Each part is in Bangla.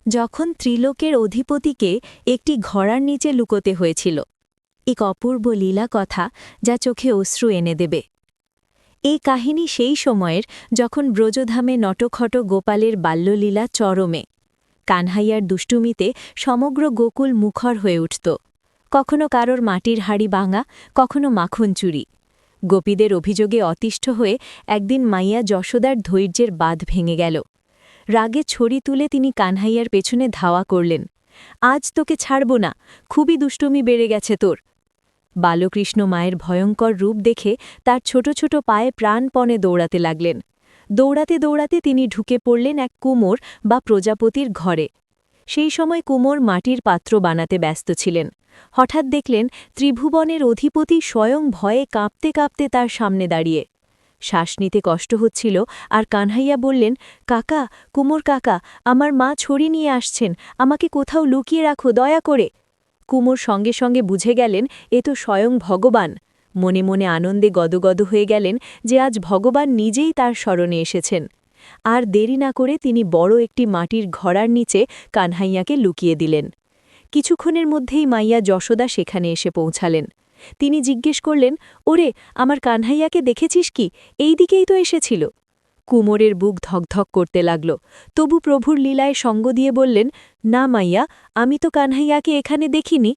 যখন ত্রিলোকের অধিপতিকে একটি ঘোড়ার নিচে লুকোতে হয়েছিল। এক অপূর্ব লীলা কথা যা চোখে অশ্রু এনে দেবে। এই কাহিনী সেই সময়ের যখন ব্রজধামে নটখট গোপালের বাল্যলীলা চরমে। কানহাইয়ার দুষ্টুমিতে সমগ্র গোকুল মুখর হয়ে উঠত। কখনো কারোর মাটির হাড়ি ভাঙা, কখনো মাখন চুরি। গোপীদের অভিযোগে অতিষ্ঠ হয়ে একদিন মাইয়া যশোদার ধৈর্যের বাঁধ ভেঙে গেল। রাগে ছড়ি তুলে তিনি কানহাইয়ার পেছনে ধাওয়া করলেন। আজ তোকে ছাড়ব না, খুবই দুষ্টুমি বেড়ে গেছে তোর। বালকৃষ্ণ মায়ের ভয়ঙ্কর রূপ দেখে তার ছোট ছোট পায়ে প্রাণপণে দৌড়াতে লাগলেন। দৌড়াতে দৌড়াতে তিনি ঢুকে পড়লেন এক কুমোর বা প্রজাপতির ঘরে। সেই সময় কুমোর মাটির পাত্র বানাতে ব্যস্ত ছিলেন। হঠাৎ দেখলেন ত্রিভুবনের অধিপতি স্বয়ং ভয়ে কাঁপতে কাঁপতে তার সামনে দাঁড়িয়ে। শ্বাস নিতে কষ্ট হচ্ছিল, আর কানহাইয়া বললেন, কাকা, কুমোর কাকা, আমার মা ছড়ি নিয়ে আসছেন, আমাকে কোথাও লুকিয়ে রাখো দয়া করে। কুমোর সঙ্গে সঙ্গে বুঝে গেলেন এ তো স্বয়ং ভগবান। মনে মনে আনন্দে গদগদ হয়ে গেলেন যে আজ ভগবান নিজেই তার স্মরণে এসেছেন। আর দেরি না করে তিনি বড় একটি মাটির ঘড়ার নিচে কানহাইয়াকে লুকিয়ে দিলেন। কিছুক্ষণের মধ্যেই মাইয়া যশোদা সেখানে এসে পৌঁছালেন। তিনি জিজ্ঞেস করলেন, ওরে, আমার কানহাইয়াকে দেখেছিস কি? এই দিকেই তো এসেছিল। কুমোরের বুক ধকধক করতে লাগল, তবু প্রভুর লীলায় সঙ্গ দিয়ে বললেন, না মাইয়া, আমি তো কানহাইয়াকে এখানে দেখিনি।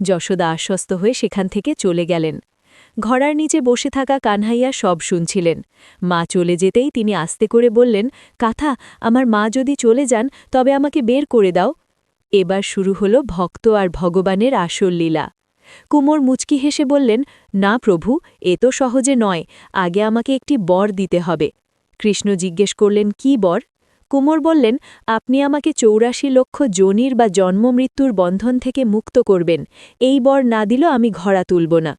যশোদা আশ্বস্ত হয়ে সেখান থেকে চলে গেলেন। ঘড়ার নিচে বসে থাকা কানহাইয়া সব শুনছিলেন। মা চলে যেতেই তিনি আস্তে করে বললেন, কাথা, আমার মা যদি চলে যান তবে আমাকে বের করে দাও। এবার শুরু হল ভক্ত আর ভগবানের আসল লীলা। কুমোর মুচকি হেসে বললেন, না প্রভু, এ তো সহজে নয়, আগে আমাকে একটি বর দিতে হবে। কৃষ্ণ জিজ্ঞেস করলেন, কি বর? কুমোর বললেন, আপনি আমাকে ৮৪ লক্ষ যোনির বা জন্মমৃত্যুর বন্ধন থেকে মুক্ত করবেন। এই বর না দিল আমি ঘোড়া তুলব না।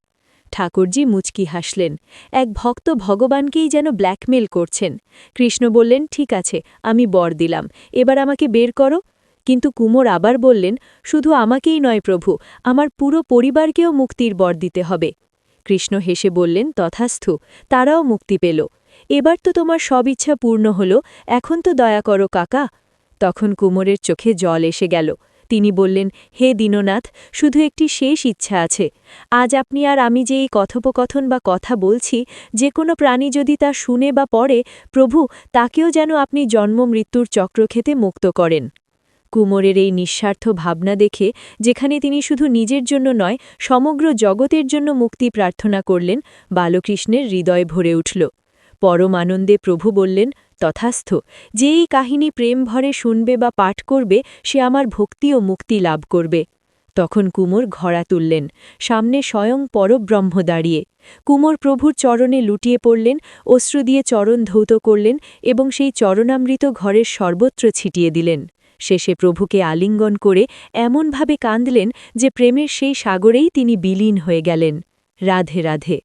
ঠাকুরজি মুচকি হাসলেন। এক ভক্ত ভগবানকেই যেন ব্ল্যাকমেল করছেন। কৃষ্ণ বললেন, ঠিক আছে, আমি বর দিলাম, এবার আমাকে বের করো। কিন্তু কুমোর আবার বললেন, শুধু আমাকেই নয় প্রভু, আমার পুরো পরিবারকেও মুক্তির বর দিতে হবে। কৃষ্ণ হেসে বললেন, তথাস্থু, তারাও মুক্তি পেল। এবার তো তোমার সব ইচ্ছা পূর্ণ হল, এখন তো দয়া করো কাকা। তখন কুমোরের চোখে জল এসে গেল। তিনি বললেন, হে দীননাথ, শুধু একটি শেষ ইচ্ছা আছে। আজ আপনি আর আমি যে এই কথোপকথন বা কথা বলছি, যে কোনো প্রাণী যদি তা শুনে বা পড়ে, প্রভু, তাকেও যেন আপনি জন্ম মৃত্যুর চক্রক্ষেতে মুক্ত করেন। কুমোরের এই নিঃস্বার্থ ভাবনা দেখে, যেখানে তিনি শুধু নিজের জন্য নয় সমগ্র জগতের জন্য মুক্তি প্রার্থনা করলেন, বালকৃষ্ণের হৃদয় ভরে উঠল। পরম আনন্দে প্রভু বললেন, তথাস্থ, যে এই কাহিনী প্রেম ভরে শুনবে বা পাঠ করবে সে আমার ভক্তি ও মুক্তি লাভ করবে। তখন কুমোর ঘোড়া তুললেন। সামনে স্বয়ং পরব্রহ্ম দাঁড়িয়ে। কুমোর প্রভুর চরণে লুটিয়ে পড়লেন, অশ্রু দিয়ে চরণ ধৌত করলেন এবং সেই চরণামৃত ঘরের সর্বত্র ছিটিয়ে দিলেন। শেষে প্রভুকে আলিঙ্গন করে এমনভাবে কাঁদলেন যে প্রেমের সেই সাগরেই তিনি বিলীন হয়ে গেলেন। রাধে রাধে।